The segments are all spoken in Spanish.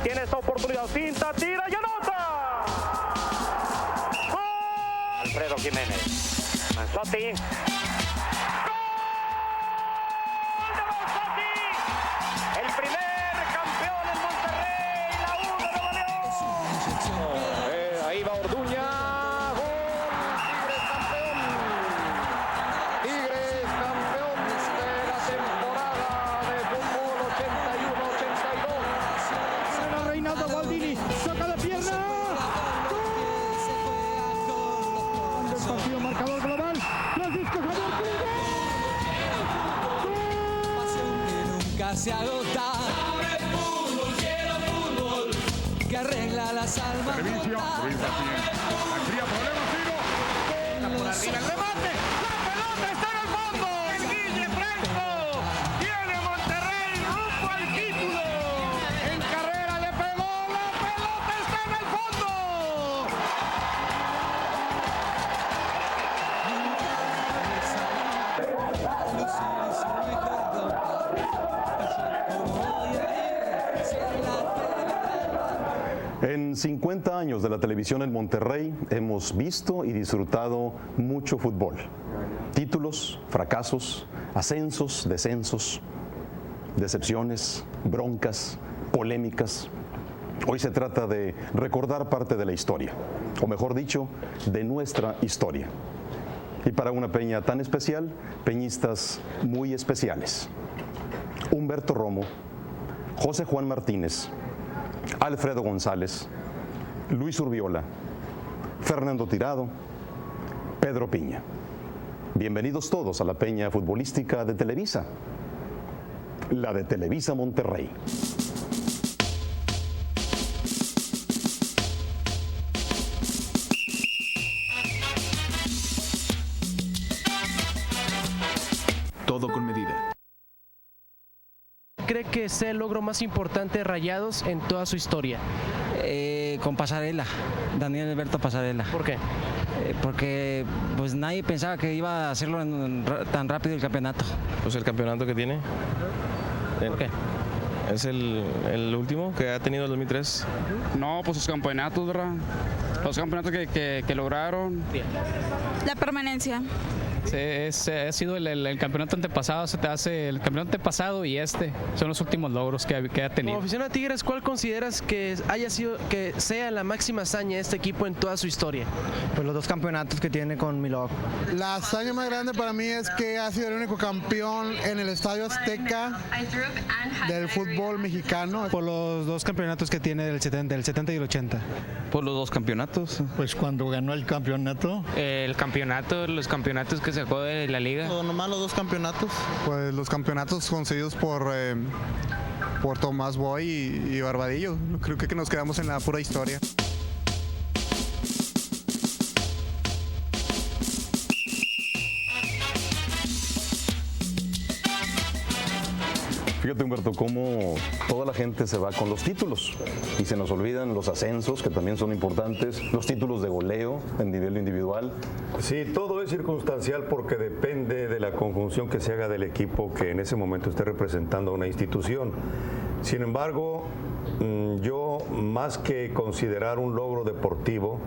Tiene esta oportunidad, cinta, tira y anota. ¡Gol! Alfredo Jiménez. Manzotti. Se agota. Fútbol, quiero fútbol, que arregla las almas. Servicio, Luis Martínez. La cría, problema, tiro. Por arriba el remate. La pelota está en el fondo. El Guille Franco. Tiene Monterrey rumbo al título. En carrera le pegó. La pelota está en el fondo. En 50 años de la televisión en Monterrey hemos visto y disfrutado mucho fútbol. Títulos, fracasos, ascensos, descensos, decepciones, broncas, polémicas. Hoy se trata de recordar parte de la historia, o mejor dicho, de nuestra historia. Y para una peña tan especial, peñistas muy especiales. Humberto Romo, José Juan Martínez, Alfredo González, Luis Urbiola, Fernando Tirado, Pedro Piña. Bienvenidos todos a la peña futbolística de Televisa, la de Televisa Monterrey. Todo con medida. ¿Cree que sea el logro más importante de Rayados en toda su historia? Con Pasarela, Daniel Alberto Pasarela. ¿Por qué? Porque pues nadie pensaba que iba a hacerlo tan rápido el campeonato. Pues el campeonato que tiene. ¿Por qué? Es el último que ha tenido el 2003. No, pues sus campeonatos, ¿verdad? Los campeonatos que lograron. La permanencia. Ha sido el campeonato antepasado, se te hace el campeonato antepasado y son los últimos logros que ha tenido. Como aficionado a Tigres, ¿cuál consideras que sea la máxima hazaña de este equipo en toda su historia? Pues los 2 campeonatos que tiene con Milok. La hazaña más grande para mí es que ha sido el único campeón en el Estadio Azteca del fútbol mexicano. Por los 2 campeonatos que tiene del 70 y el 80. Por los 2 campeonatos. Pues cuando ganó el campeonato. Los campeonatos que sacó de la liga. Nomás los 2 campeonatos. Pues los campeonatos conseguidos por Tomás Boy y Barbadillo. Creo que nos quedamos en la pura historia. Fíjate, Humberto, cómo toda la gente se va con los títulos y se nos olvidan los ascensos, que también son importantes, los títulos de goleo en nivel individual. Sí, todo es circunstancial porque depende de la conjunción que se haga del equipo que en ese momento esté representando a una institución. Sin embargo, yo, más que considerar un logro deportivo,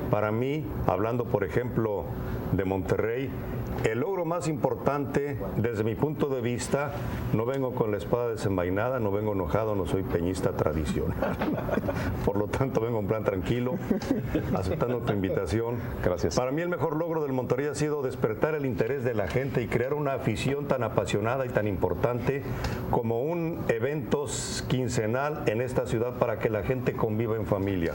para mí, hablando por ejemplo de Monterrey, el logro más importante desde mi punto de vista, no vengo con la espada desenvainada, no vengo enojado, no soy peñista tradicional. Por lo tanto, vengo en plan tranquilo, aceptando tu invitación. Gracias. Para mí el mejor logro del Monterrey ha sido despertar el interés de la gente y crear una afición tan apasionada y tan importante como un evento quincenal en esta ciudad para que la gente conviva en familia.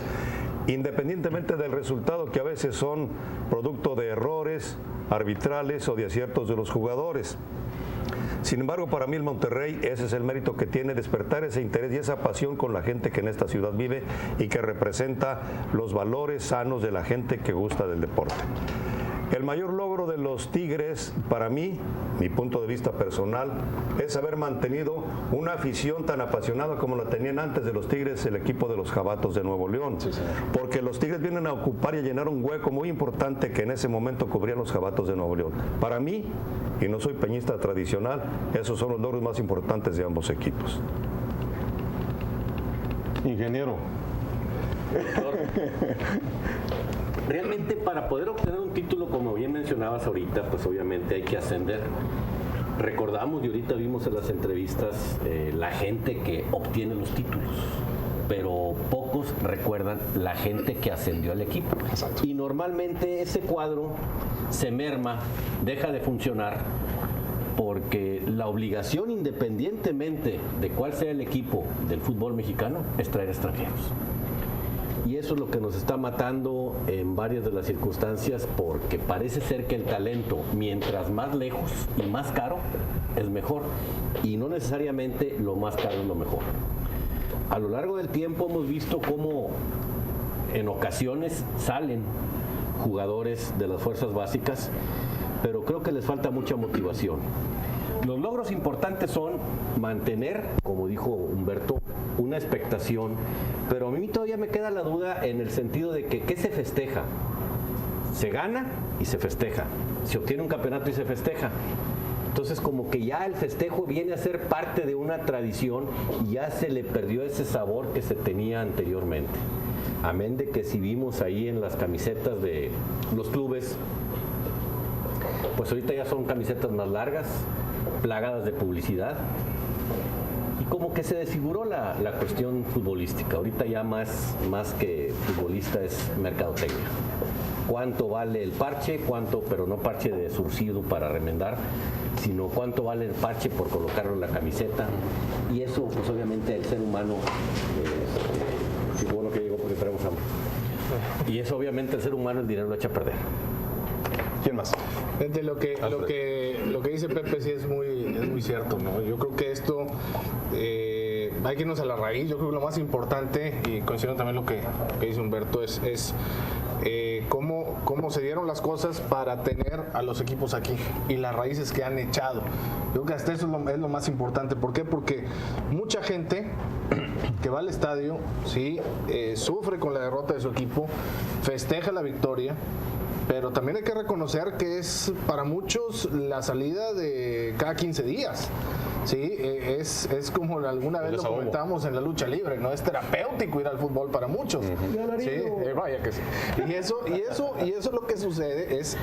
Independientemente del resultado, que a veces son producto de errores arbitrales o de aciertos de los jugadores. Sin embargo, para mí el Monterrey, ese es el mérito que tiene, despertar ese interés y esa pasión con la gente que en esta ciudad vive y que representa los valores sanos de la gente que gusta del deporte. El mayor logro de los Tigres, para mí, mi punto de vista personal, es haber mantenido una afición tan apasionada como la tenían antes de los Tigres el equipo de los Jabatos de Nuevo León. Sí, porque los Tigres vienen a ocupar y a llenar un hueco muy importante que en ese momento cubrían los Jabatos de Nuevo León. Para mí, y no soy peñista tradicional, esos son los logros más importantes de ambos equipos. Ingeniero. Realmente para poder obtener un título, como bien mencionabas ahorita, pues obviamente hay que ascender. Recordamos y ahorita vimos en las entrevistas la gente que obtiene los títulos, pero pocos recuerdan la gente que ascendió al equipo. Exacto. Y normalmente ese cuadro se merma, deja de funcionar, porque la obligación, independientemente de cuál sea el equipo del fútbol mexicano, es traer extranjeros. Y eso es lo que nos está matando en varias de las circunstancias, porque parece ser que el talento, mientras más lejos y más caro, es mejor. Y no necesariamente lo más caro es lo mejor. A lo largo del tiempo hemos visto cómo en ocasiones salen jugadores de las fuerzas básicas, pero creo que les falta mucha motivación. Los logros importantes son mantener, como dijo Humberto, una expectación, pero a mí todavía me queda la duda en el sentido de que ¿qué se festeja? Se gana y se festeja, se obtiene un campeonato y se festeja. Entonces como que ya el festejo viene a ser parte de una tradición y ya se le perdió ese sabor que se tenía anteriormente. Amén de que si vimos ahí en las camisetas de los clubes, pues ahorita ya son camisetas más largas, plagadas de publicidad, y como que se desfiguró la cuestión futbolística. Ahorita ya más que futbolista es mercadotecnia. ¿Cuánto vale el parche? ¿Cuánto? Pero no parche de surcido para remendar, sino cuánto vale el parche por colocarlo en la camiseta. Y eso, pues obviamente el ser humano, sí, bueno que llegó porque traemos hambre. Y eso obviamente el ser humano el dinero lo echa a perder. ¿Quién más? Lo que dice Pepe sí es muy cierto, ¿no? Yo creo que esto hay que irnos a la raíz. Yo creo que lo más importante, y coincido también lo que dice Humberto, es cómo se dieron las cosas para tener a los equipos aquí y las raíces que han echado. Yo creo que hasta eso es lo más importante. ¿Por qué? Porque mucha gente que va al estadio, sí, sufre con la derrota de su equipo, festeja la victoria, pero también hay que reconocer que es para muchos la salida de cada 15 días. Sí, es como alguna vez lo comentábamos en la lucha libre, ¿no? Es terapéutico ir al fútbol para muchos. Sí, vaya que sí. Y eso lo que sucede es,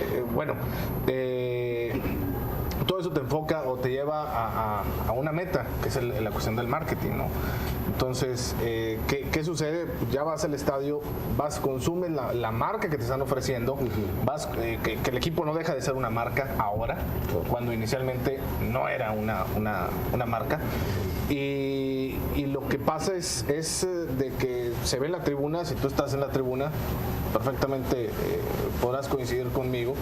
todo eso te enfoca o te lleva a una meta, que es la cuestión del marketing, ¿no? Entonces, ¿qué sucede? Ya vas al estadio, consumes la marca que te están ofreciendo, que el equipo no deja de ser una marca ahora, cuando inicialmente no era una marca. Y lo que pasa es de que se ve en la tribuna, si tú estás en la tribuna, perfectamente podrás coincidir conmigo,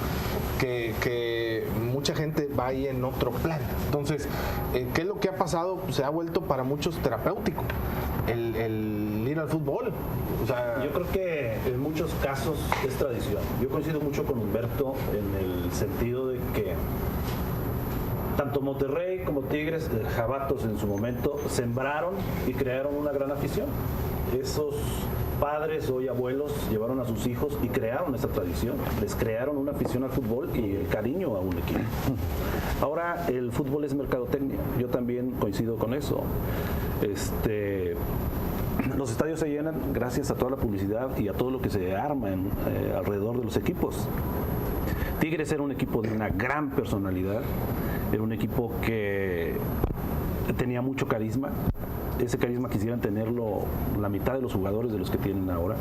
que mucha gente va ahí en otro plan. Entonces, ¿qué es lo que ha pasado? Se ha vuelto para muchos terapéutico el ir al fútbol. O sea, yo creo que en muchos casos es tradición. Yo coincido mucho con Humberto en el sentido de que tanto Monterrey como Tigres, Jabatos en su momento, sembraron y crearon una gran afición. Esos padres, hoy abuelos, llevaron a sus hijos y crearon esa tradición. Les crearon una afición al fútbol y el cariño a un equipo. Ahora el fútbol es mercadotecnia. Yo también coincido con eso. Los estadios se llenan gracias a toda la publicidad y a todo lo que se arma alrededor de los equipos. Tigres era un equipo de una gran personalidad, era un equipo que tenía mucho carisma. Ese carisma quisieran tenerlo la mitad de los jugadores de los que tienen ahora,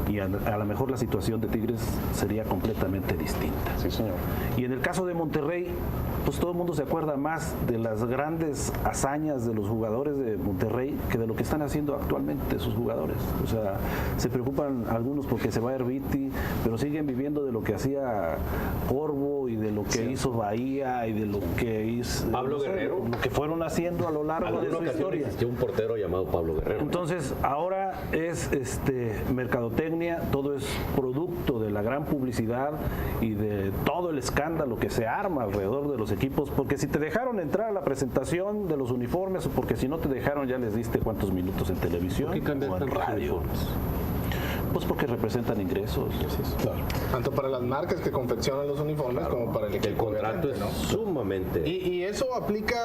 y a lo mejor la situación de Tigres sería completamente distinta. Sí, señor. Y en el caso de Monterrey, pues todo el mundo se acuerda más de las grandes hazañas de los jugadores de Monterrey que de lo que están haciendo actualmente sus jugadores. O sea, se preocupan algunos porque se va Erviti, pero siguen viviendo de lo que hacía Corvo y de lo que hizo Bahía y de lo que hizo Pablo Guerrero, lo que fueron haciendo a lo largo de su historia. Existió un portero llamado Pablo Guerrero. Entonces, ahora es mercadotecnia, todo es producto de la gran publicidad y de todo el escándalo que se arma alrededor de los equipos, porque si te dejaron entrar a la presentación de los uniformes o porque si no te dejaron ya les diste cuántos minutos en televisión o en radio. Pues porque representan ingresos. Claro. Tanto para las marcas que confeccionan los uniformes como para el equipo. El contrato es sumamente. Y eso aplica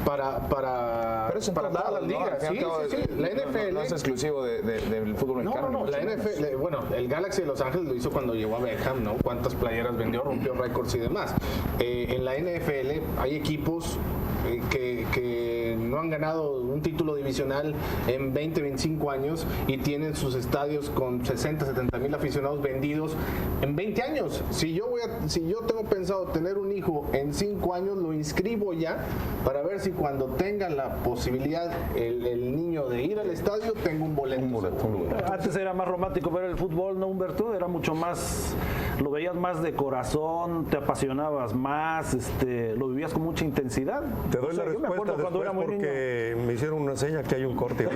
para todas las ligas. Sí. La NFL no es exclusivo del fútbol mexicano. No, la NFL, bueno, el Galaxy de Los Ángeles lo hizo cuando llegó a Beckham, ¿no? Cuántas playeras vendió, rompió récords y demás. En la NFL hay equipos que no han ganado un título divisional en 20, 25 años y tienen sus estadios con 60, 70 mil aficionados vendidos en 20 años. Si yo tengo pensado tener un hijo en 5 años, lo inscribo ya para ver si cuando tenga la posibilidad el niño de ir al estadio, tengo un boleto. Antes era más romántico ver el fútbol, ¿no, Humberto? Era mucho más, lo veías más de corazón, te apasionabas más, lo vivías con mucha intensidad. Te doy la respuesta después porque me hicieron una seña que hay un corte.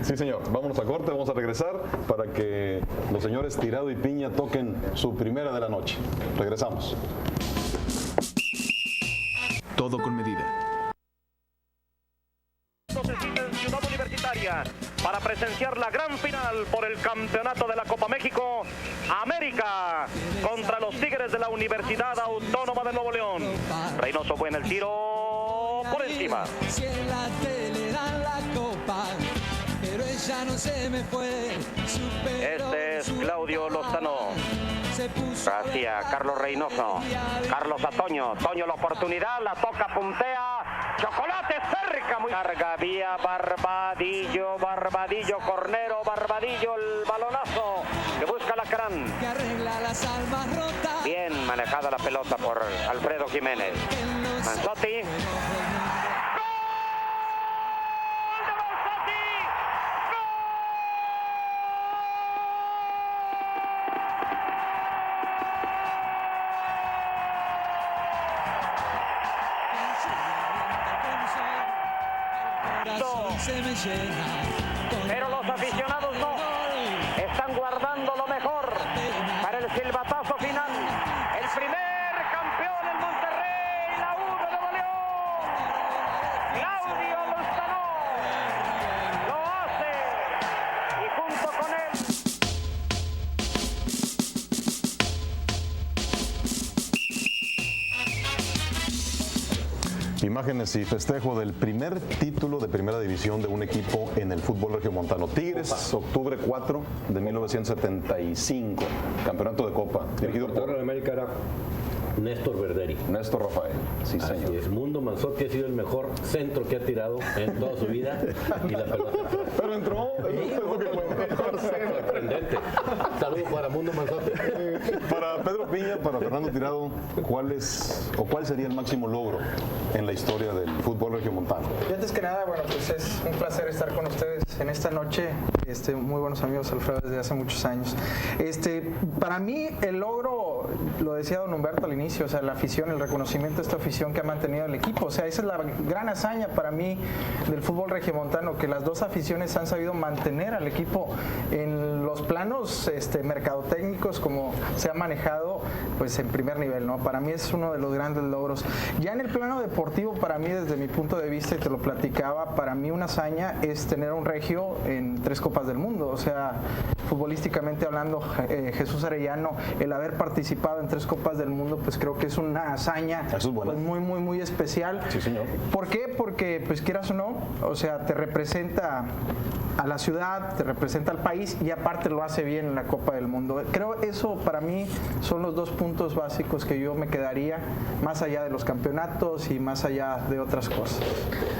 Sí, señor. Vámonos a corte, vamos a regresar para que los señores Tirado y Piña toquen su primera de la noche. Regresamos. Todo con medida. En Ciudad Universitaria para presenciar la gran final por el campeonato de la Copa México, América contra los Tigres de la Universidad Autónoma de Nuevo León. Reynoso fue en el tiro por encima. Si en la tele dan la copa, pero ella no se me fue. Este es Claudio Lozano. Gracias, Carlos Reynoso. Carlos a Toño. Toño la oportunidad, la toca, puntea. Chocolate cerca, muy larga. Vía Barbadillo, Cornero, Barbadillo, el balonazo que busca Lacrán. Bien manejada la pelota por Alfredo Jiménez. Manzotti. Pero los aficionados no, están guardando lo mejor para el silbatazo final. El primer campeón en Monterrey, la 1 de Nuevo León, Claudio Lozano, lo hace y junto con él. Imágenes y festejo del primer título de primera división de un equipo en el fútbol regiomontano. Tigres, octubre 4 de 1975, campeonato de Copa, dirigido por de América era Néstor Verderi. Néstor Rafael, sí, señor. Así es. Mundo Manzotti ha sido el mejor centro que ha tirado en toda su vida y la pelota. Pero entró, sorprendente. Saludos para Mundo Manzotti. Para Pedro Piña, para Fernando Tirado, ¿cuál sería el máximo logro en la historia del fútbol regiomontano? Y antes que nada, bueno, pues es un placer estar con ustedes en esta noche. Muy buenos amigos, Alfredo, desde hace muchos años. Para mí el logro, lo decía don Humberto al inicio, o sea, la afición, el reconocimiento de esta afición que ha mantenido el equipo. O sea, esa es la gran hazaña para mí del fútbol regiomontano, que las dos aficiones han sabido mantener al equipo en los planos mercadotécnicos como se ha manejado, pues en primer nivel, ¿no? Para mí es uno de los grandes logros. Ya en el plano deportivo, para mí, desde mi punto de vista, y te lo platicaba, para mí una hazaña es tener a un regio en 3 Copas del Mundo. O sea, futbolísticamente hablando, Jesús Arellano, el haber participado en 3 Copas del Mundo, pues creo que es una hazaña pues muy, muy, muy especial. Sí, señor. ¿Por qué? Porque, pues quieras o no, o sea, te representa a la ciudad, te representa al país y aparte lo hace bien en la Copa del Mundo. Creo eso para mí son los 2 puntos básicos que yo me quedaría, más allá de los campeonatos y más allá de otras cosas.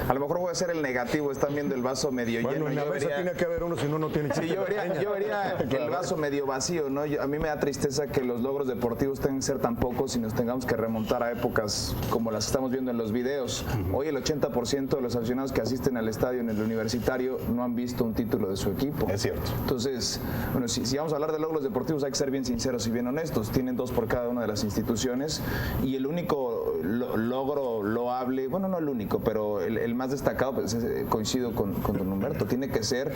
A lo mejor voy a ser el negativo, están viendo el vaso medio lleno. En la mesa tiene que haber uno, si no tiene que ser. Sí, yo vería el vaso medio vacío, ¿no? A mí me da tristeza que los logros deportivos tengan que ser tan pocos y nos tengamos que remontar a épocas como las que estamos viendo en los videos. Hoy el 80% de los aficionados que asisten al estadio en el Universitario no han visto un título de su equipo. Es cierto. Entonces, bueno, si vamos a hablar de logros deportivos hay que ser bien sinceros y bien honestos. Tienen 2 por cada una de las instituciones y el único logro loable, bueno, no el único, pero el más destacado, pues, coincido con don Humberto, tiene que ser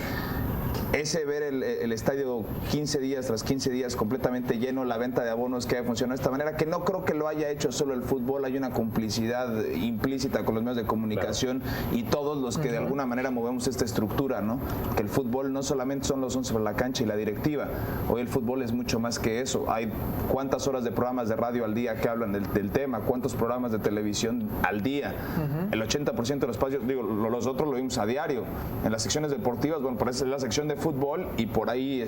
ese ver el estadio 15 días tras 15 días completamente lleno, la venta de abonos que haya funcionado de esta manera, que no creo que lo haya hecho solo el fútbol, hay una complicidad implícita con los medios de comunicación y todos los que de alguna manera movemos esta estructura, ¿no? Que el fútbol no solamente son los 11 sobre la cancha y la directiva, hoy el fútbol es mucho más que eso. Hay cuántas horas de programas de radio al día que hablan del tema, cuántos programas de televisión al día. El 80% de los espacios, digo, los otros lo vimos a diario. En las secciones deportivas, bueno, por eso es la sección de fútbol y por ahí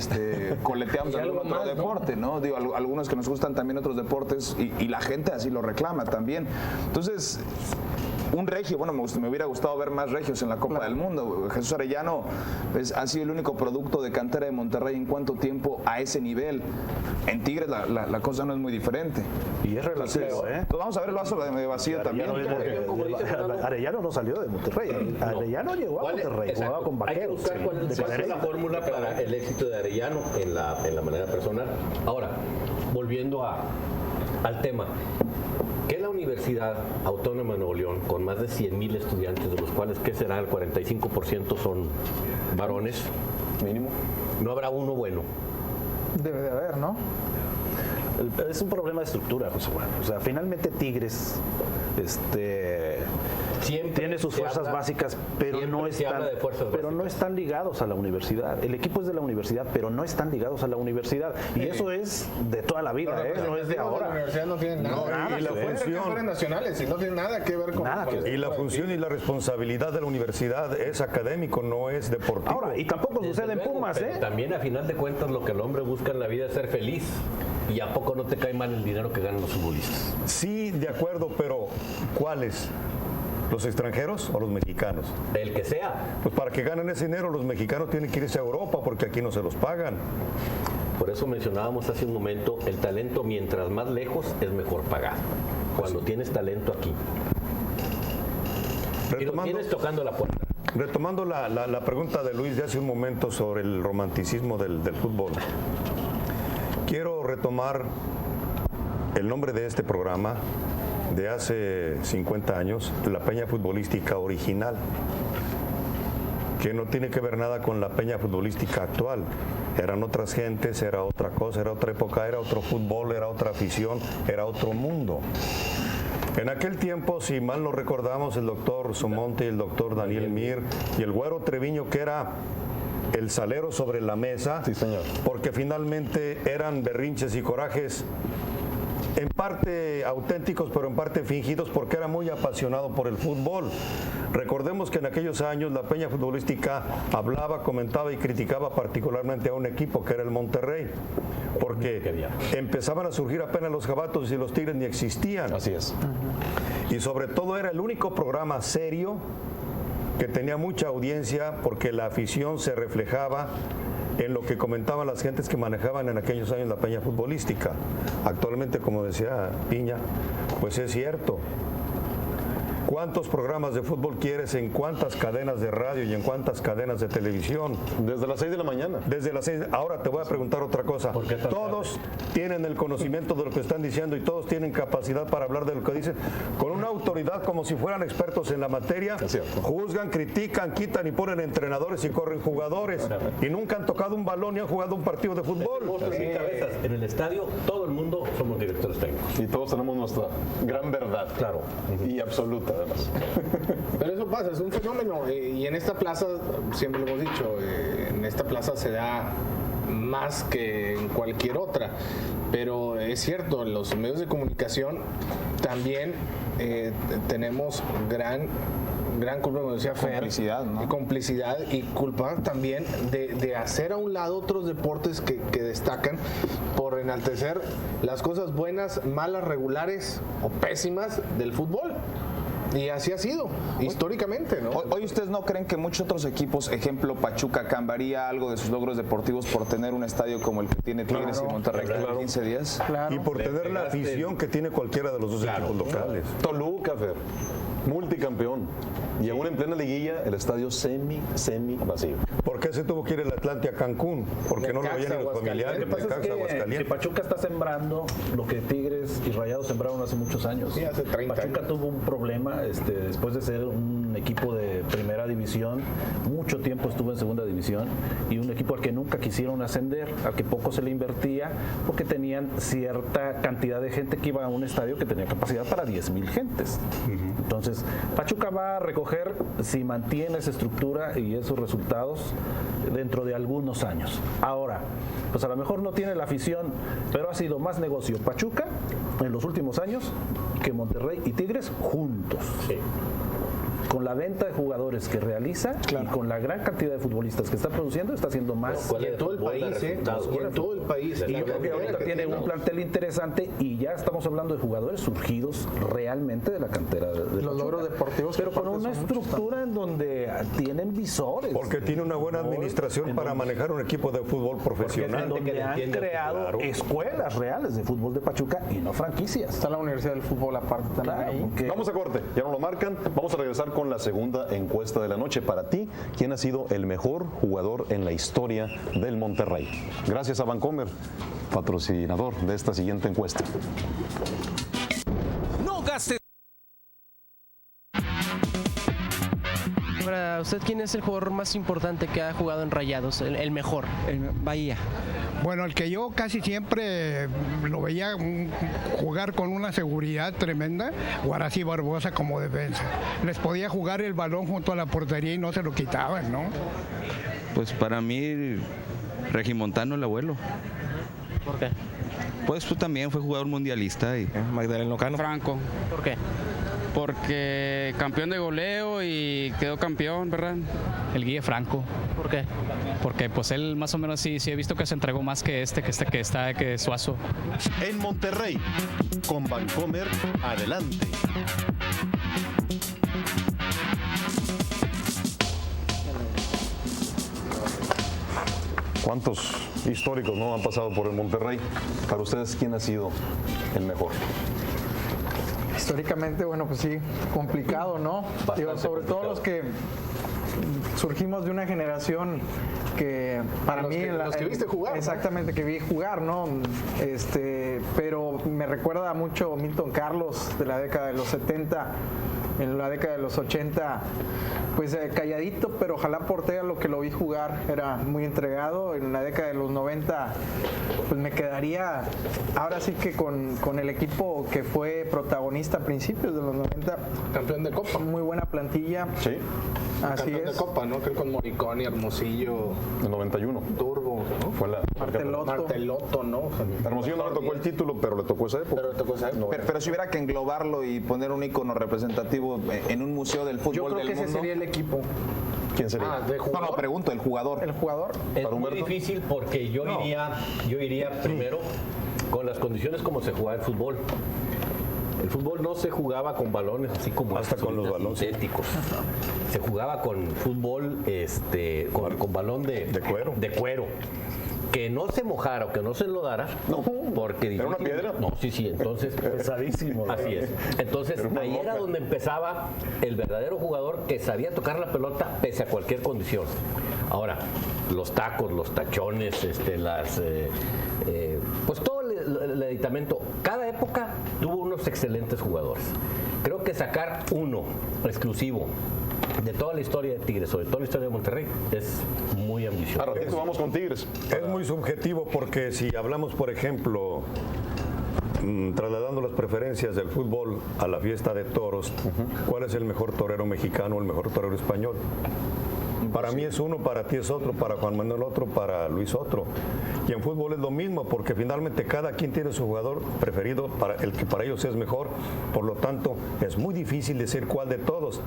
coleteamos algún otro deporte, ¿no? Digo, algunos que nos gustan también otros deportes y la gente así lo reclama también. Entonces, un regio, bueno, me hubiera gustado ver más regios en la Copa del Mundo. Jesús Arellano ha sido el único producto de cantera de Monterrey en cuánto tiempo a ese nivel. En Tigres la cosa no es muy diferente. Y es relativo, ¿eh? Vamos a ver el vaso de vacío también. Arellano no salió de Monterrey. Arellano llegó a Monterrey, jugaba con Vaqueros. Hay que buscar cuál es la fórmula para el éxito de Arellano en la manera personal. Ahora, volviendo al tema. Que la Universidad Autónoma de Nuevo León, con más de 100,000 estudiantes, de los cuales, ¿qué será? El 45% son varones. Mínimo. No habrá uno bueno. Debe de haber, ¿no? Es un problema de estructura, José Juan. O sea, finalmente Tigres tiene sus fuerzas básicas, pero no están ligados a la universidad. El equipo es de la universidad, pero no están ligados a la universidad. Y eso es de toda la vida, no es de ahora. La universidad no tiene nada. Y la función nacionales y no tiene nada que ver con y la función y la responsabilidad de la universidad es académico, no es deportivo. Ahora, y tampoco sucede en Pumas, pero también a final de cuentas lo que el hombre busca en la vida es ser feliz. ¿Y a poco no te cae mal el dinero que ganan los futbolistas? Sí, de acuerdo, pero ¿cuáles? ¿Los extranjeros o los mexicanos? El que sea. Pues para que ganen ese dinero los mexicanos tienen que irse a Europa porque aquí no se los pagan. Por eso mencionábamos hace un momento, el talento mientras más lejos es mejor pagado. Cuando tienes talento aquí. Y lo tienes tocando la puerta. Retomando la pregunta de Luis de hace un momento sobre el romanticismo del fútbol. Quiero retomar el nombre de este programa de hace 50 años, la Peña Futbolística original, que no tiene que ver nada con la Peña Futbolística actual. Eran otras gentes, era otra cosa, era otra época, era otro fútbol, era otra afición, era otro mundo. En aquel tiempo, si mal no recordamos, el doctor Somonte y el doctor Daniel Mir y el Güero Treviño, que era el salero sobre la mesa, sí, señor, porque finalmente eran berrinches y corajes en parte auténticos, pero en parte fingidos, porque era muy apasionado por el fútbol. Recordemos que en aquellos años la Peña Futbolística hablaba, comentaba y criticaba particularmente a un equipo que era el Monterrey, porque empezaban a surgir apenas los Jabatos y los Tigres ni existían. Así es. Y sobre todo era el único programa serio que tenía mucha audiencia, porque la afición se reflejaba en lo que comentaban las gentes que manejaban en aquellos años la Peña Futbolística. Actualmente, como decía Piña, pues es cierto. ¿Cuántos programas de fútbol quieres en cuántas cadenas de radio y en cuántas cadenas de televisión? Desde las 6 de la mañana. Desde las 6. Ahora te voy a preguntar otra cosa. Todos tienen el conocimiento de lo que están diciendo y todos tienen capacidad para hablar de lo que dicen con una autoridad como si fueran expertos en la materia. Juzgan, critican, quitan y ponen entrenadores y corren jugadores. Y nunca han tocado un balón ni han jugado un partido de fútbol. En el estadio todo el mundo somos directores técnicos. Y todos tenemos nuestra gran verdad. Claro. Y absoluta. Pero eso pasa, es un fenómeno y en esta plaza, siempre lo hemos dicho, en esta plaza se da más que en cualquier otra, pero es cierto, en los medios de comunicación también tenemos gran culpa, como decía Fer, complicidad y culpa también de hacer a un lado otros deportes que destacan por enaltecer las cosas buenas, malas, regulares o pésimas del fútbol. Y así ha sido, históricamente, ¿no? Hoy ustedes no creen que muchos otros equipos, ejemplo Pachuca, cambiaría algo de sus logros deportivos por tener un estadio como el que tiene Tigres y Monterrey en 15 días. Y por tener la afición que tiene cualquiera de los dos equipos locales. Toluca, Fer, multicampeón. Y aún en plena liguilla, el estadio semi vacío. ¿Por qué se tuvo que ir el Atlante a Cancún? Porque no lo veían los familiares. Lo que pasa es que Pachuca está sembrando lo que Tigres y Rayados sembraron hace muchos años. Sí, hace 30 Pachuca años. tuvo un problema después de ser un un equipo de primera división, mucho tiempo estuvo en segunda división y un equipo al que nunca quisieron ascender, al que poco se le invertía porque tenían cierta cantidad de gente que iba a un estadio que tenía capacidad para 10,000 gentes. Entonces, Pachuca va a recoger, si mantiene esa estructura y esos resultados, dentro de algunos años. Ahora, pues a lo mejor no tiene la afición, pero ha sido más negocio Pachuca en los últimos años que Monterrey y Tigres juntos. Sí. Con la venta de jugadores que realiza y con la gran cantidad de futbolistas que está produciendo, está haciendo más. Y en todo el país, y en todo el país. Y yo creo que ahorita tiene un plantel interesante y ya estamos hablando de jugadores surgidos realmente de la cantera de los logros deportivos, pero con una estructura en donde tienen visores. Porque tiene una buena administración para manejar un equipo de fútbol profesional. Donde han creado escuelas reales de fútbol de Pachuca y no franquicias. Está la Universidad del Fútbol aparte también ahí. Vamos a corte, ya no lo marcan. Vamos a regresar con la segunda encuesta de la noche. Para ti, ¿quién ha sido el mejor jugador en la historia del Monterrey? Gracias a Vancomer, patrocinador de esta siguiente encuesta. No gastes. Para usted, ¿quién es el jugador más importante que ha jugado en Rayados? El mejor. Bahía. Bueno, el que yo casi siempre lo veía jugar con una seguridad tremenda, Guarací Barbosa como defensa. Les podía jugar el balón junto a la portería y no se lo quitaban, ¿no? Pues para mí, Regimontano, el abuelo. ¿Por qué? Pues también fue jugador mundialista. Y Magdaleno Cano. Franco. ¿Por qué? Porque campeón de goleo y quedó campeón, ¿verdad? El Guille Franco. ¿Por qué? Porque pues él más o menos sí he visto que se entregó más que que Suazo. En Monterrey, con Vancomer, adelante. ¿Cuántos históricos no han pasado por el Monterrey? Para ustedes, ¿quién ha sido el mejor? Históricamente, bueno, pues sí, complicado, ¿no? Digo, sobre todo los que surgimos de una generación que para mí... los que viste jugar. Exactamente, ¿no? Que vi jugar, ¿no? Pero me recuerda mucho Milton Carlos de la década de los 70, en la década de los 80, pues calladito, pero ojalá Portera, lo que lo vi jugar, era muy entregado. En la década de los 90, pues me quedaría ahora sí que con el equipo que fue protagonista a principios de los 90. Campeón de Copa. Muy buena plantilla. Sí. Así campeón es. de Copa, ¿no? Creo con Moricón y Hermosillo. El 91. Turbo, ¿no? Fue la Martelotto, ¿no? Hermosillo no le tocó el título, pero le tocó esa época. Pero si hubiera que englobarlo y poner un ícono representativo en un museo del fútbol yo creo del que ese mundo, sería el equipo. ¿Quién sería? No, pregunto, el jugador. El jugador. Es muy difícil porque yo iría primero con las condiciones como se jugaba el fútbol. El fútbol no se jugaba con balones así como hasta con los balones sintéticos. Se jugaba con fútbol con balón de cuero. Que no se mojara o que no se enlodara, porque ¿era una piedra? No, sí, entonces pesadísimo. Así es. Entonces ahí era donde empezaba el verdadero jugador que sabía tocar la pelota pese a cualquier condición. Ahora, los tacos, los tachones, pues todo el aditamento, cada época tuvo unos excelentes jugadores. Creo que sacar uno exclusivo de toda la historia de Tigres, sobre toda la historia de Monterrey, es muy ambicioso. A ratito vamos con Tigres. Es muy subjetivo porque si hablamos, por ejemplo, trasladando las preferencias del fútbol a la fiesta de toros, ¿cuál es el mejor torero mexicano o el mejor torero español? Para mí es uno, para ti es otro, para Juan Manuel otro, para Luis otro. Y en fútbol es lo mismo, porque finalmente cada quien tiene su jugador preferido, el que para ellos es mejor. Por lo tanto, es muy difícil decir cuál de todos.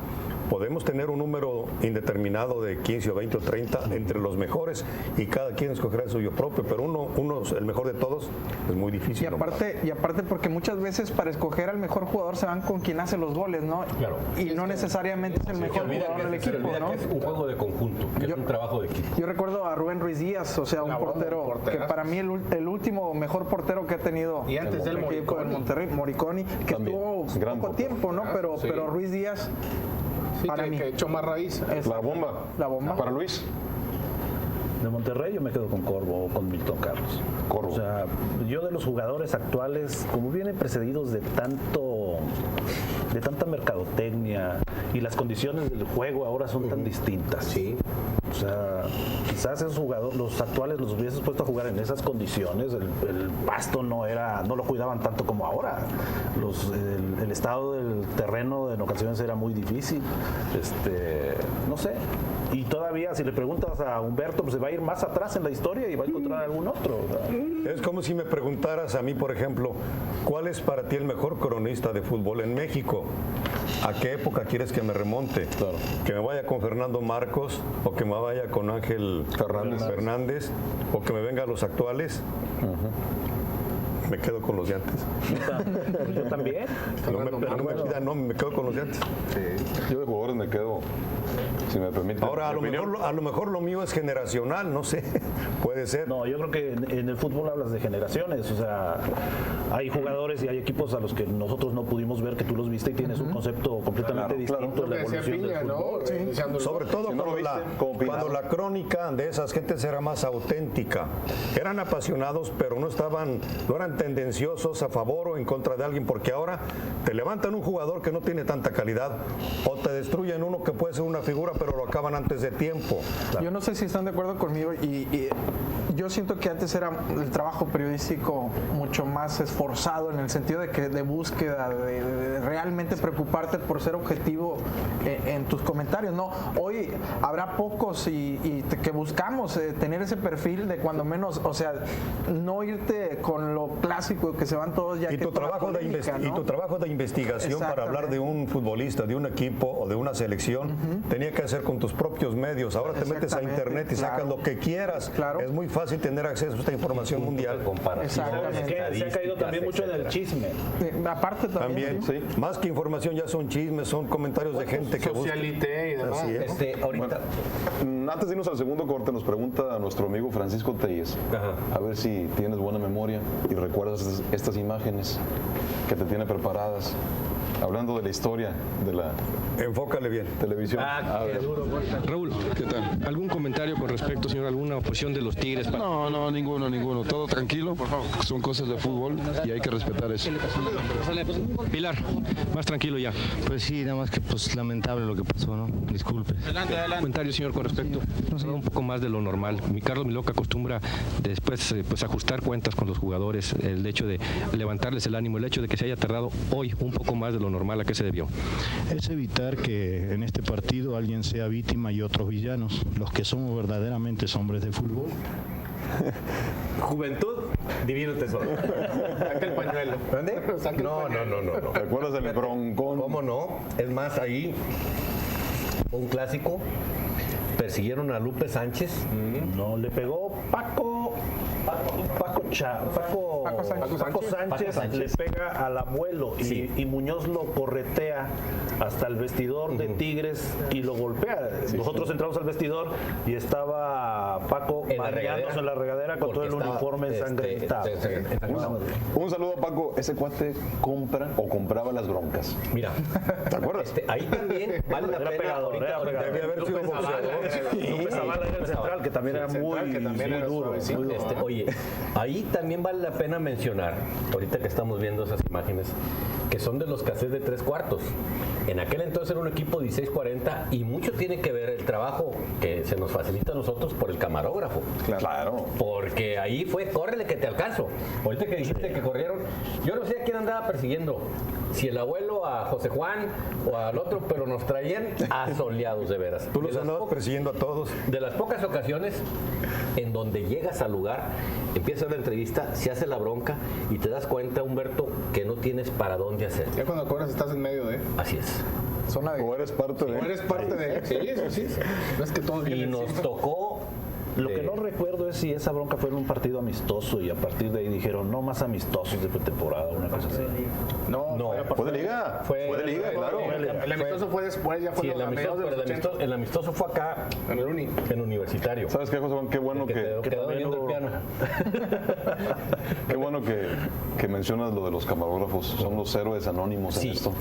Podemos tener un número indeterminado de 15 o 20 o 30 entre los mejores y cada quien escogerá el suyo propio, pero uno el mejor de todos, es muy difícil. Y aparte porque muchas veces para escoger al mejor jugador se van con quien hace los goles, ¿no? Claro. Y no necesariamente es el mejor jugador del equipo, ¿no? Es un juego de conjunto, que es un trabajo de equipo. Yo recuerdo a Rubén Ruiz Díaz, o sea, un portero que para mí el último mejor portero que ha tenido y antes del equipo del Monterrey, Moriconi, que estuvo poco tiempo, ¿no? Pero Ruiz Díaz, sí, para mí que echó más raíz. La bomba. Para Luis. De Monterrey yo me quedo con Corvo o con Milton Carlos. Corvo. O sea, yo de los jugadores actuales, como vienen precedidos de tanta mercadotecnia y las condiciones del juego ahora son tan distintas. Sí. O sea, quizás esos jugadores, los actuales, los hubieses puesto a jugar en esas condiciones. El pasto no lo cuidaban tanto como ahora. El estado del terreno en ocasiones era muy difícil. No sé. Y todavía, si le preguntas a Humberto, pues se va a ir más atrás en la historia y va a encontrar algún otro. Es como si me preguntaras a mí, por ejemplo, ¿cuál es para ti el mejor cronista de fútbol en México? ¿A qué época quieres que me remonte? Claro. ¿Que me vaya con Fernando Marcos o que me vaya con Ángel Fernández o que me venga a los actuales? Me quedo con los de antes. Yo también. Me quedo con los de antes. Sí. Yo de jugadores me quedo, si me permite. Ahora, a lo mejor lo mío es generacional, no sé, puede ser. No, yo creo que en el fútbol hablas de generaciones, o sea, hay jugadores y hay equipos a los que nosotros no pudimos ver que tú los viste y tienes un concepto completamente distinto de la evolución del fútbol. Sí. Sobre todo cuando la crónica de esas gentes era más auténtica. Eran apasionados, pero no eran tendenciosos a favor o en contra de alguien, porque ahora te levantan un jugador que no tiene tanta calidad o te destruyen uno que puede ser una figura, pero lo acaban antes de tiempo. Yo no sé si están de acuerdo conmigo y yo siento que antes era el trabajo periodístico mucho más esforzado en el sentido de búsqueda, de realmente preocuparte por ser objetivo en tus comentarios. No, hoy habrá pocos que buscamos tener ese perfil de cuando menos, o sea, no irte con lo clásico que se van todos ya. Y tu trabajo de investigación para hablar de un futbolista, de un equipo o de una selección, tenía que hacer con tus propios medios. Ahora te metes a internet y sacas lo que quieras. Es muy fácil tener acceso a esta información mundial. Exactamente. Se ha caído también mucho en el chisme. Aparte también. Sí. Más que información ya son chismes, son comentarios de gente que busca. Socialité y demás. Ahorita. Antes de irnos al segundo corte, nos pregunta a nuestro amigo Francisco Telles, a ver si tienes buena memoria y recuerdas estas imágenes que te tiene preparadas. Hablando de la historia de la Enfócale bien. televisión. Qué duro, Raúl, ¿qué tal? ¿Algún comentario con respecto, señor, alguna oposición de los Tigres? No, ninguno. Todo tranquilo, por favor. Son cosas de fútbol y hay que respetar eso. Pilar, más tranquilo ya. Pues sí, nada más que pues lamentable lo que pasó, ¿no? Disculpe. Adelante. Comentario, señor, con respecto. Un poco más de lo normal. Carlos Miloca acostumbra después pues ajustar cuentas con los jugadores, el hecho de levantarles el ánimo, el hecho de que se haya tardado hoy un poco más de lo normal. ¿A qué se debió? Es evitar que en este partido alguien sea víctima y otros villanos, los que somos verdaderamente hombres de fútbol. Juventud, divino tesoro. Saca el pañuelo. ¿Dónde? No. ¿Te acuerdas del broncón? ¿Cómo no? Es más, ahí un clásico. Persiguieron a Lupe Sánchez. No, le pegó Paco Sánchez le pega al abuelo y Muñoz lo corretea hasta el vestidor de Tigres y lo golpea. Nosotros entramos al vestidor y estaba Paco bañándose en la regadera con todo el uniforme ensangrentado. Un saludo a Paco. Ese cuate compra o compraba las broncas. Mira, ¿te acuerdas? Ahí también vale la pena. Ahorita debe haber sido boxeador. López Zavala era el central, que también era muy duro. Oye, ahí también vale la pena mencionar, ahorita que estamos viendo esas imágenes, que son de los cassettes de 3/4. En aquel entonces era un equipo 16-40 y mucho tiene que ver el trabajo que se nos facilita a nosotros por el camarógrafo. Claro. Porque ahí fue, córrele que te alcanzo. Ahorita que dijiste que corrieron, yo no sé a quién andaba persiguiendo. Si el abuelo a José Juan o al otro, pero nos traían asoleados de veras. Tú los andabas persiguiendo a todos. De las pocas ocasiones en donde llegas al lugar, empieza la entrevista, se hace la bronca y te das cuenta, Humberto, que no tienes para dónde hacer. Ya cuando cobras estás en medio de. Así es. O eres parte de. O eres parte de. Sí. No es que todos vienen. Y nos tocó. Lo que no recuerdo es si esa bronca fue en un partido amistoso y a partir de ahí dijeron no más amistosos de pretemporada, una cosa así. No, fue de liga. Fue de liga, claro. El amistoso fue después, ya fue el amistoso fue acá en Universitario. ¿Sabes qué, José Juan? Qué bueno que quedó viendo el piano. Qué bueno que mencionas lo de los camarógrafos. Son los héroes anónimos en esto.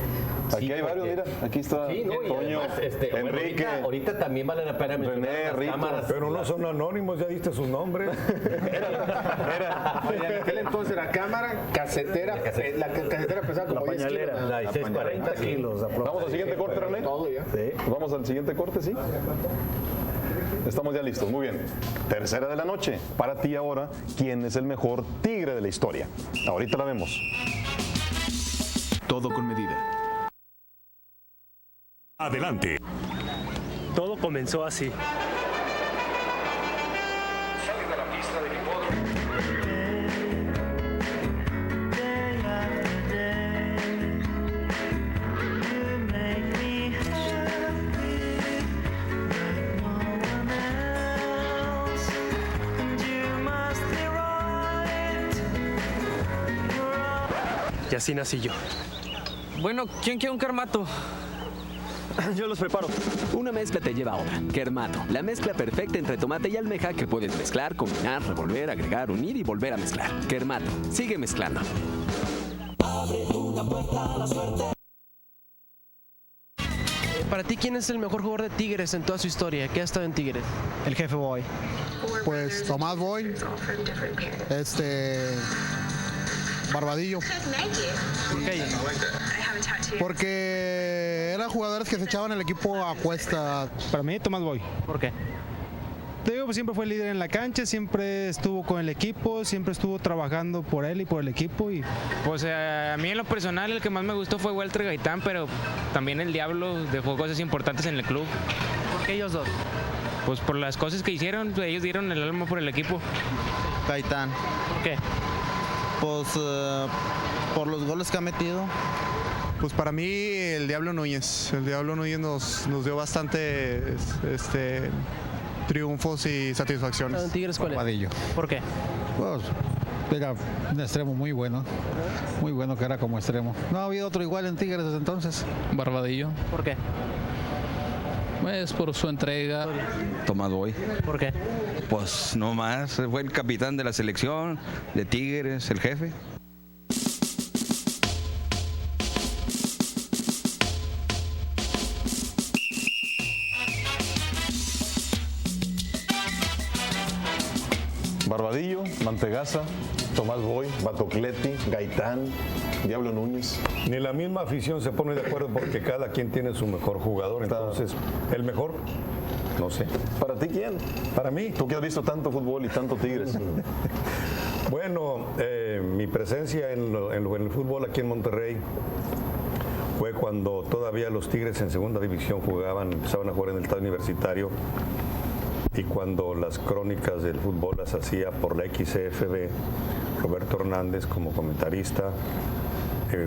Aquí hay varios, mira. Aquí está Toño, Enrique, ahorita también vale la pena mencionar René, las cámaras. Pero no son anónimos. anónimos, ya diste sus nombres. Oye, en aquel entonces la cámara, casetera, la casetera pesaba como 10 kilos. 40 kilos. Vamos al siguiente corte, René. Todo ya. Sí. Vamos al siguiente corte, ¿sí? Estamos ya listos, muy bien. Tercera de la noche. Para ti ahora, ¿quién es el mejor tigre de la historia? Ahorita la vemos. Todo con medida. Adelante. Todo comenzó así. Sale de la pista del hipódromo. Y así nací yo. Bueno, ¿quién quiere un kermato? Yo los preparo. Una mezcla te lleva a otra. Kermato, la mezcla perfecta entre tomate y almeja que puedes mezclar, combinar, revolver, agregar, unir y volver a mezclar. Kermato, sigue mezclando. Abre una puerta a la suerte. Para ti, ¿quién es el mejor jugador de Tigres en toda su historia? ¿Qué ha estado en Tigres? El Jefe Boy. Pues Tomás Boy, Barbadillo. ¿Por qué? Porque eran jugadores que se echaban el equipo a cuesta. Para mí, Tomás Boy. ¿Por qué? Te digo, pues siempre fue líder en la cancha, siempre estuvo con el equipo, siempre estuvo trabajando por él y por el equipo. Pues a mí en lo personal el que más me gustó fue Walter Gaitán, pero también el Diablo dejó cosas importantes en el club. ¿Por qué ellos dos? Pues por las cosas que hicieron, ellos dieron el alma por el equipo. Gaitán. ¿Por qué? Pues por los goles que ha metido. Pues para mí el Diablo Núñez. El Diablo Núñez nos dio bastante triunfos y satisfacciones. ¿En Tigres cuál es? ¿Por qué? Pues era un extremo muy bueno que era como extremo. No ha habido otro igual en Tigres desde entonces. Barbadillo. ¿Por qué? Pues por su entrega. Tomás Boy. ¿Por qué? Pues no más, fue el capitán de la selección, de Tigres, el jefe. Barbadillo, Mantegaza, Tomás Boy, Batocletti, Gaitán, Diablo Núñez. Ni la misma afición se pone de acuerdo porque cada quien tiene su mejor jugador. Entonces, el mejor, no sé. ¿Para ti quién? Para mí. Tú que has visto tanto fútbol y tanto Tigres. Bueno, mi presencia en el fútbol aquí en Monterrey fue cuando todavía los Tigres en segunda división empezaban a jugar en el estadio universitario, y cuando las crónicas del fútbol las hacía por la XFB, Roberto Hernández como comentarista,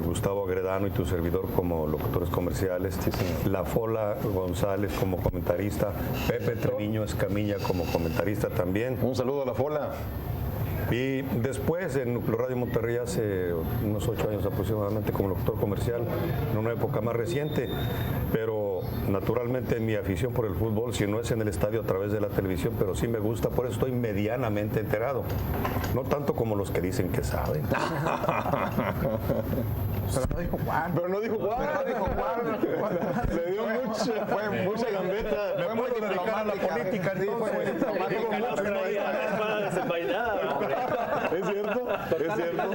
Gustavo Agredano y tu servidor como locutores comerciales, La Fola González como comentarista, Pepe Treviño Escamilla como comentarista también. Un saludo a La Fola. Y después en Núcleo Radio Monterrey hace unos 8 años aproximadamente como locutor comercial, en una época más reciente, pero naturalmente mi afición por el fútbol, si no es en el estadio a través de la televisión, pero sí me gusta, por eso estoy medianamente enterado, no tanto como los que dicen que saben. Pero no dijo Juan. Le dio mucha gambeta. Me puedo dedicar a la política. ¿Es cierto? ¿Es cierto?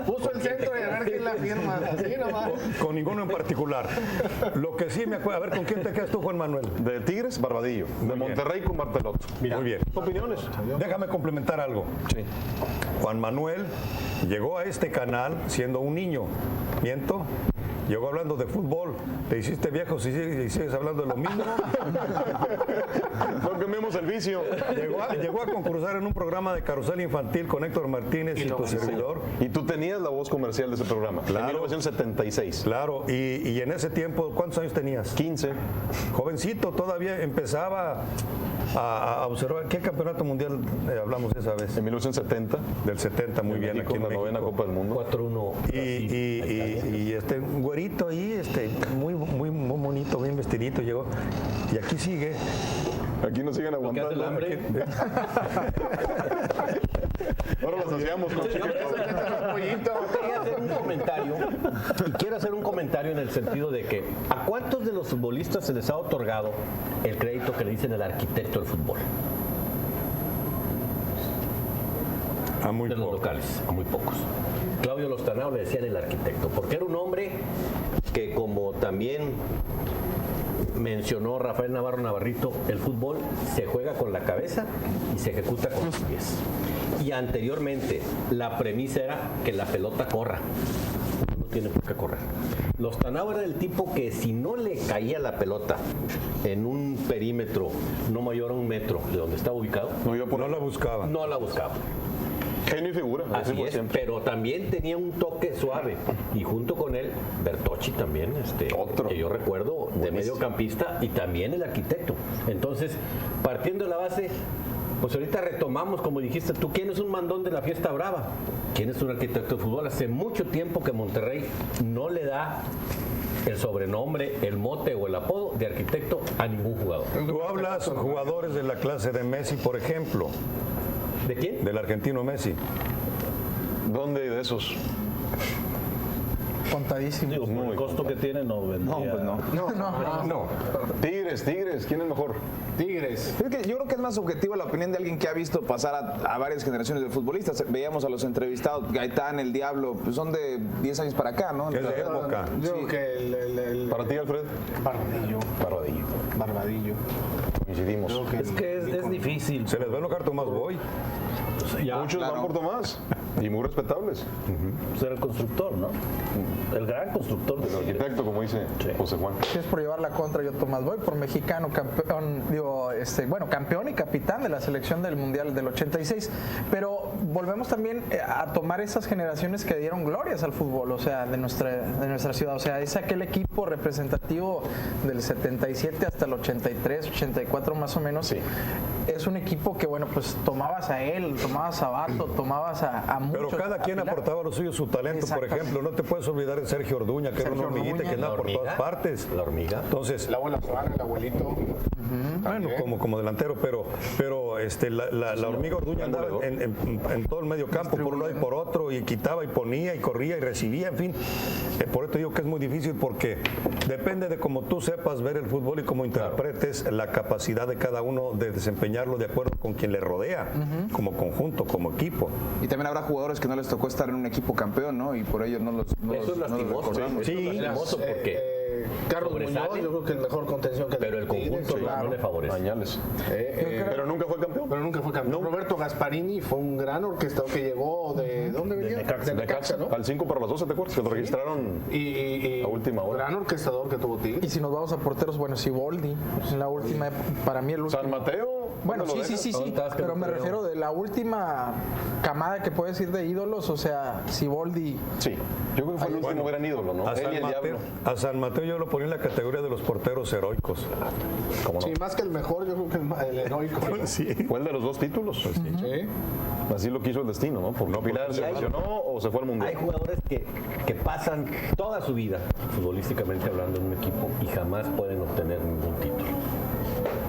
Puso el centro y a ver quién la firma. Así nomás. Con ninguno en particular. Lo que sí me acuerdo, a ver, ¿con quién te quedas tú, Juan Manuel? De Tigres, Barbadillo. De Monterrey con Martelotto. Muy bien. ¿Opiniones? Déjame complementar algo. Sí. Juan Manuel llegó a este canal siendo un niño. ¿Miento? Llegó hablando de fútbol. Te hiciste viejo y sigues hablando de lo mismo. No cambiemos el vicio. Llegó a concursar en un programa de carrusel infantil con Héctor Martínez y tu servidor. Y tú tenías la voz comercial de ese programa. Claro. En 1976. Claro. Y en ese tiempo, ¿cuántos años tenías? 15. Jovencito, todavía empezaba a observar. ¿Qué campeonato mundial hablamos esa vez? En 1970. Del 70, muy bien. México, aquí en la novena Copa del Mundo. 4-1. Y un güerito ahí, muy bonito, bien vestidito, llegó. Y aquí sigue. Aquí nos siguen aguantando. El hambre. Ahora lo asociamos con Quiero hacer un comentario en el sentido de que ¿a cuántos de los futbolistas se les ha otorgado el crédito que le dicen el arquitecto del fútbol? de los locales, a muy pocos. Claudio Lostanao le decían el arquitecto, porque era un hombre que, como también mencionó Rafael Navarro Navarrito, el fútbol se juega con la cabeza y se ejecuta con los pies. Y anteriormente la premisa era que la pelota corra. No tiene por qué correr. Lostanao era el tipo que si no le caía la pelota en un perímetro no mayor a 1 metro de donde estaba ubicado, no la buscaba. No la buscaba. Genio y figura. Así es, pero también tenía un toque suave. Y junto con él, Bertocci también, que yo recuerdo, de mediocampista, y también el arquitecto. Entonces, partiendo de la base, pues ahorita retomamos, como dijiste tú, ¿quién es un mandón de la fiesta brava? ¿Quién es un arquitecto de fútbol? Hace mucho tiempo que Monterrey no le da el sobrenombre, el mote o el apodo de arquitecto a ningún jugador. Tú hablas jugadores de la clase de Messi, por ejemplo. ¿De quién? Del argentino Messi. ¿Dónde hay de esos? Contadísimo. Digo, por el costo que tiene no vendría. No. Tigres, ¿quién es mejor? Tigres. Es que yo creo que es más subjetivo la opinión de alguien que ha visto pasar a varias generaciones de futbolistas. Veíamos a los entrevistados, Gaitán, el Diablo, pues son de 10 años para acá, ¿no? Es de época. Yo creo que ¿Para ti, Alfred? Barbadillo. Coincidimos. Es que es difícil. Se les va a enojar Tomás Boy. Muchos van por Tomás. Y muy respetables. Ser el constructor, ¿no? El gran constructor del arquitecto, como dice José Juan. Si es por llevar la contra, yo Tomás Boy, por mexicano, campeón, campeón y capitán de la selección del Mundial del 86. Pero volvemos también a tomar esas generaciones que dieron glorias al fútbol, o sea, de nuestra ciudad. O sea, es aquel equipo representativo del 77 hasta el 83, 84 más o menos. Sí. Es un equipo que, bueno, pues tomabas a él, tomabas a Bato, tomabas a muchos. Pero cada quien aportaba lo suyo, su talento. Por ejemplo, no te puedes olvidar de Sergio Orduña, que era una hormiguita que andaba por todas partes. La hormiga. Entonces, la abuela Suárez, el abuelito. Bueno, como delantero, pero la hormiga Orduña andaba en todo el medio campo, por un lado y por otro, y quitaba y ponía y corría y recibía, en fin. Por esto digo que es muy difícil, porque depende de cómo tú sepas ver el fútbol y cómo interpretes la capacidad de cada uno de desempeñarlo de acuerdo con quien le rodea, como conjunto, como equipo. Y también habrá jugadores que no les tocó estar en un equipo campeón, ¿no? Y por ello no los eso es lastimoso, recordamos. Sí, es lastimoso porque Carlos Muñoz, yo creo que el mejor contención que pero el conjunto no le favorece. Pañales. Pero nunca fue campeón. No. Roberto Gasparini fue un gran orquestador que llegó de ¿dónde venía? De Necaxa, ¿no? Al 5 para las 12, ¿te acuerdas? Que lo registraron a última hora. Gran orquestador que tuvo Tigres. Y si nos vamos a porteros, bueno, Siboldi, en la última, para mí el último. San Mateo. Bueno, sí, pero me refiero de la última camada que puedes ir de ídolos, o sea, Siboldi. Sí, yo creo que fue el último gran ídolo, ¿no? A San Mateo yo lo ponía en la categoría de los porteros heroicos. ¿Cómo no? Sí, más que el mejor, yo creo que el heroico. Sí. Fue el de los 2 títulos. Pues, sí. Así lo quiso el destino, ¿no? Porque Pilar se lesionó o se fue al Mundial. Hay jugadores que pasan toda su vida, futbolísticamente hablando, en un equipo y jamás pueden obtener ningún título.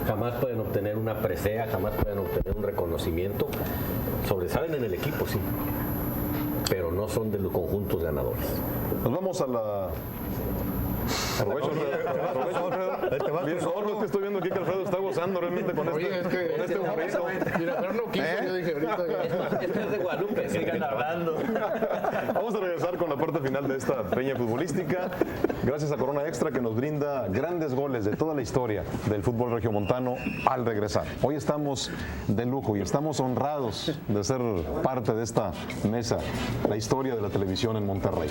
Jamás pueden obtener una presea, jamás pueden obtener un reconocimiento. Sobresalen en el equipo, sí, pero no son de los conjuntos ganadores. Nos vamos a la... Aprovecho, Alfredo. No, que estoy viendo aquí que Alfredo está gozando realmente con este momento. Mira, no quiso, yo dije ahorita. Esto es de Guadalupe, sigan hablando. Vamos a regresar con la parte final de esta peña futbolística. Gracias a Corona Extra, que nos brinda grandes goles de toda la historia del fútbol regiomontano al regresar. Hoy estamos de lujo y estamos honrados de ser parte de esta mesa, la historia de la televisión en Monterrey.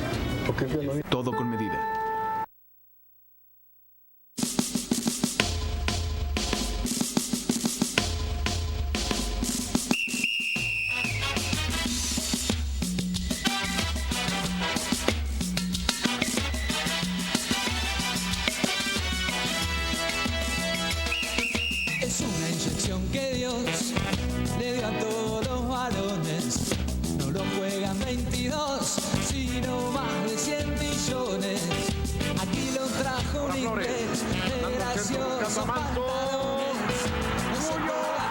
Todo con medida. Es una inyección que Dios le dio a todos los varones. No lo juegan 22, sino más de 100 millones. Aquí lo trajo un inglés de graciosos pantalones. No se juega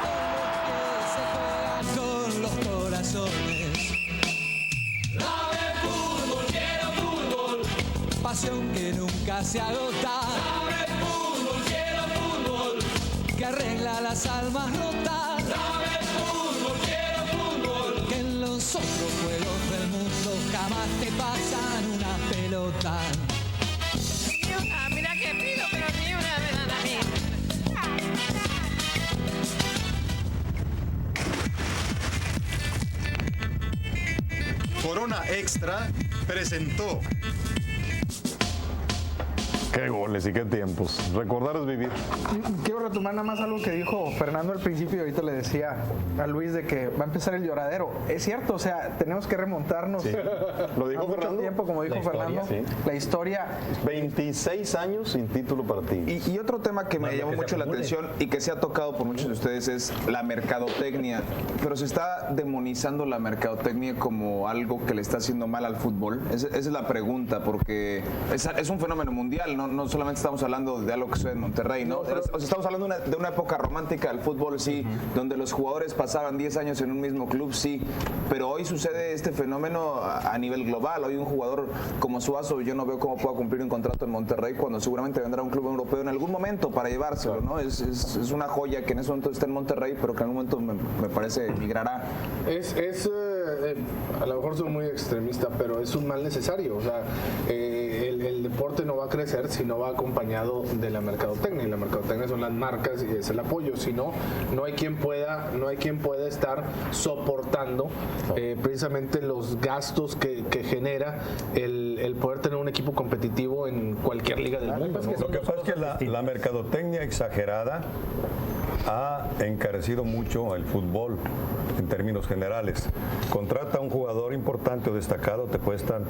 con los corazones. Dame fútbol, quiero fútbol. Pasión que nunca se agota. Dame fútbol, quiero fútbol. Que arregla las almas rotas. Dame fútbol, quiero fútbol. Que en los pasan una pelota. Mira que pido, pero ni una me dan a mí. Corona Extra presentó. Qué goles y qué tiempos. Recordar es vivir. Quiero retomar nada más algo que dijo Fernando al principio y ahorita le decía a Luis de que va a empezar el lloradero. Es cierto, o sea, tenemos que remontarnos Lo dijo a mucho Fernando. tiempo, como dijo La historia, Fernando. sí. La historia. 26 años sin título para ti. Y otro tema que me llamó mucho la atención y que se ha tocado por muchos de ustedes es la mercadotecnia. Pero se está demonizando la mercadotecnia como algo que le está haciendo mal al fútbol. Esa es la pregunta, porque es un fenómeno mundial, no solamente estamos hablando de algo que sucede en Monterrey, ¿no? O sea, estamos hablando de una época romántica del fútbol, sí, donde los jugadores pasaban 10 años en un mismo club, sí, pero hoy sucede este fenómeno a nivel global. Hoy un jugador como Suazo, yo no veo cómo pueda cumplir un contrato en Monterrey cuando seguramente vendrá un club europeo en algún momento para llevárselo, ¿no? Es una joya que en ese momento está en Monterrey, pero que en algún momento me parece migrará. A lo mejor soy muy extremista, pero es un mal necesario. O sea, el deporte no va a crecer si no va acompañado de la mercadotecnia. Y la mercadotecnia son las marcas y es el apoyo. Si no, no hay quien pueda estar soportando precisamente los gastos que genera el poder tener un equipo competitivo en cualquier liga del mundo, ¿no? Lo que pasa es que la mercadotecnia exagerada ha encarecido mucho el fútbol en términos generales. Contrata a un jugador importante o destacado, te cuestan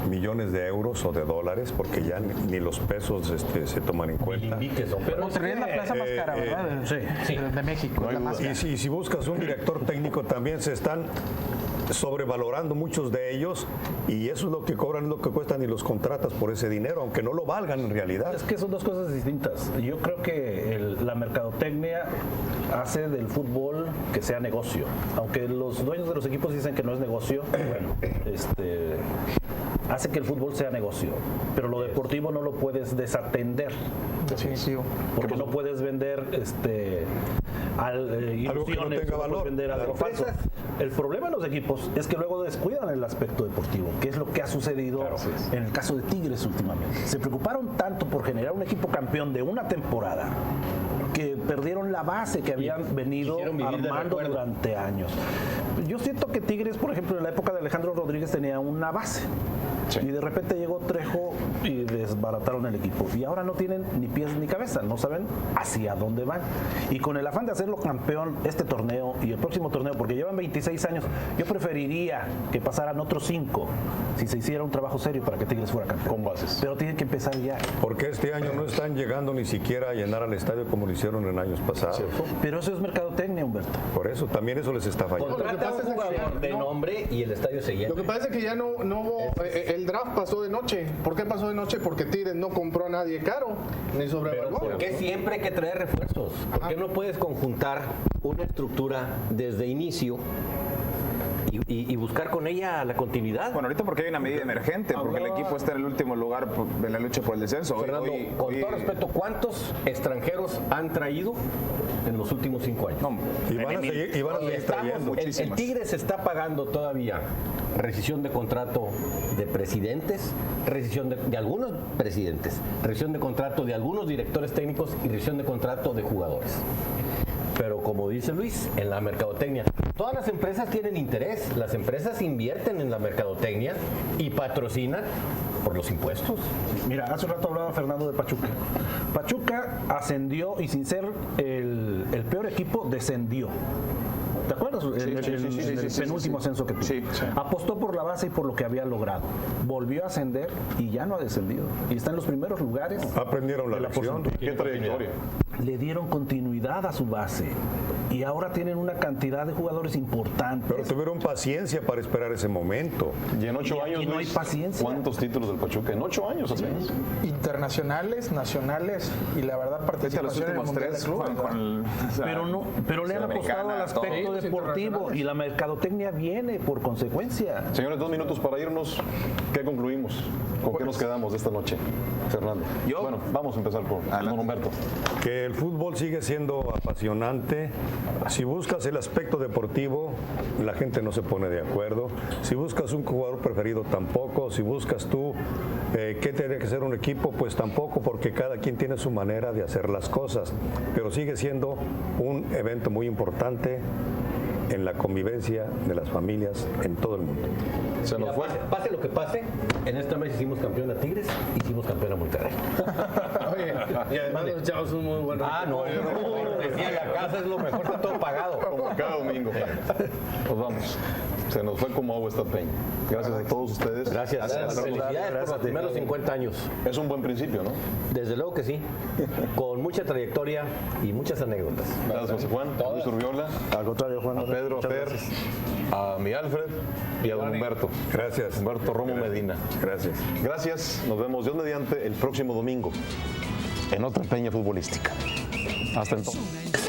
millones de euros o de dólares, porque ya ni los pesos se toman en cuenta. Monterrey es la plaza más cara, ¿verdad? Sí. De México. No, la más cara. y si buscas un director técnico, también se están sobrevalorando muchos de ellos, y eso es lo que cobran, es lo que cuestan, y los contratas por ese dinero, aunque no lo valgan en realidad. Es que son dos cosas distintas. Yo creo que la mercadotecnia hace del fútbol que sea negocio, aunque los dueños de los equipos dicen que no es negocio. Bueno, hace que el fútbol sea negocio, pero lo deportivo no lo puedes desatender. Definitivo. Porque no puedes vender algo que no tenga valor, vender algo falso. El problema de los equipos es que luego descuidan el aspecto deportivo, que es lo que ha sucedido en el caso de Tigres últimamente. Se preocuparon tanto por generar un equipo campeón de una temporada que perdieron la base que habían venido armando durante años. Yo siento que Tigres, por ejemplo, en la época de Alejandro Rodríguez tenía una base. Sí. Y de repente llegó Trejo y desbarataron el equipo. Y ahora no tienen ni pies ni cabeza, no saben hacia dónde van. Y con el afán de hacerlo campeón este torneo y el próximo torneo, porque llevan 26 años, yo preferiría que pasaran otros 5 si se hiciera un trabajo serio para que Tigres fuera campeón. Con bases. Pero tienen que empezar ya. Porque este año no están llegando ni siquiera a llenar al estadio como lo hicieron en años pasados. Sí. Pero eso es mercadotecnia, Humberto. Por eso, también eso les está fallando. Contrata un jugador de nombre y el estadio se llena. Lo que pasa es que ya no hubo, el draft pasó de noche. ¿Por qué pasó de noche? Porque Tigres no compró a nadie caro, ni sobrevalorado. ¿Por qué siempre hay que traer refuerzos? ¿Por qué no puedes conjuntar una estructura desde inicio y buscar con ella la continuidad? Bueno, ahorita porque hay una medida emergente, porque el equipo está en el último lugar en la lucha por el descenso. Fernando, con todo respeto, ¿cuántos extranjeros han traído en los últimos 5 años? No, y van a seguir trayendo. El Tigres está pagando todavía rescisión de contrato de presidentes, rescisión de algunos presidentes, rescisión de contrato de algunos directores técnicos y rescisión de contrato de jugadores. Pero como dice Luis, en la mercadotecnia, todas las empresas tienen interés, las empresas invierten en la mercadotecnia y patrocinan por los impuestos. Mira, hace un rato hablaba Fernando de Pachuca. Pachuca ascendió y sin ser el peor equipo, descendió. ¿Te acuerdas? En el penúltimo ascenso que tuvo. Sí. Apostó por la base y por lo que había logrado. Volvió a ascender y ya no ha descendido. Y está en los primeros lugares. Aprendieron la lección. ¿Qué trayectoria? Le dieron continuidad a su base. Y ahora tienen una cantidad de jugadores importantes. Pero tuvieron paciencia para esperar ese momento. Y en 8 años, no hay paciencia. ¿Cuántos títulos del Pachuca? En 8 años apenas. Internacionales, nacionales y la verdad participación en el Mundial de Clubes. Pero le han apostado al aspecto deportivo y la mercadotecnia viene por consecuencia. Señores, 2 minutos para irnos. ¿Qué concluimos? ¿Con qué nos quedamos de esta noche, Fernando? Bueno, vamos a empezar con Humberto. Que el fútbol sigue siendo apasionante, Si buscas el aspecto deportivo, la gente no se pone de acuerdo. Si buscas un jugador preferido, tampoco. Si buscas tú qué tiene que ser un equipo, pues tampoco, porque cada quien tiene su manera de hacer las cosas. Pero sigue siendo un evento muy importante en la convivencia de las familias en todo el mundo. Se nos fue. Pase lo que pase, en esta vez hicimos campeón a Tigres, hicimos campeón a Monterrey. Oye, y además los chavos son muy buenos. Decía, la casa es lo mejor, está todo pagado. Como cada domingo. Nos vamos. Se nos fue como agua esta peña. Gracias a todos ustedes. Gracias. Felicidades por los primeros 50 años. Es un buen principio, ¿no? Desde luego que sí. Con mucha trayectoria y muchas anécdotas. Gracias, José Juan. Luis Urbiola. Al contrario, Juan. A Pedro, a Fer, a mi Alfred y a don Humberto. Gracias. Humberto Romo Medina. Gracias. Gracias. Nos vemos Dios mediante el próximo domingo en otra peña futbolística. Hasta entonces.